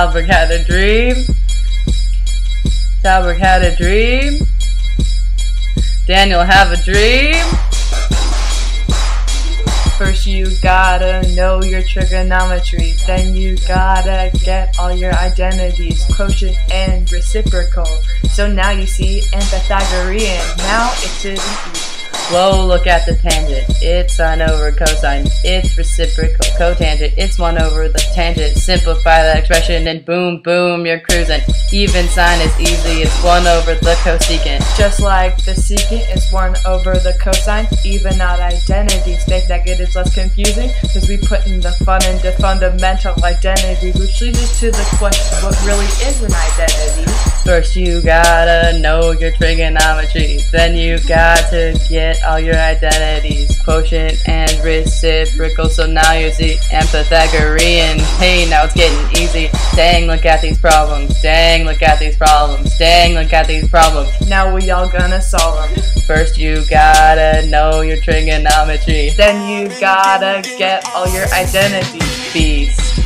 Talbert had a dream. Talbert had a dream. Daniel have a dream. First you gotta know your trigonometry, then you gotta get all your identities, quotient and reciprocal. So now you see and Pythagorean, now it's an easy. Whoa, look at the tangent, it's sine over cosine, it's reciprocal, cotangent, it's 1 over the tangent. Simplify that expression and boom, boom, you're cruising. Even sign is easy, it's 1 over the cosecant. Just like the secant is 1 over the cosine, even odd identities make negatives less confusing, because we put in the fun into fundamental identity, which leads us to the question, what really is an identity? First you gotta know your trigonometry, then you got to get all your identities, quotient and reciprocal. So now you see and Pythagorean. Hey, now it's getting easy. Dang, look at these problems. Dang, look at these problems. Dang, look at these problems. Now we all gonna solve them. First you gotta know your trigonometry, then you gotta get all your identities. Peace.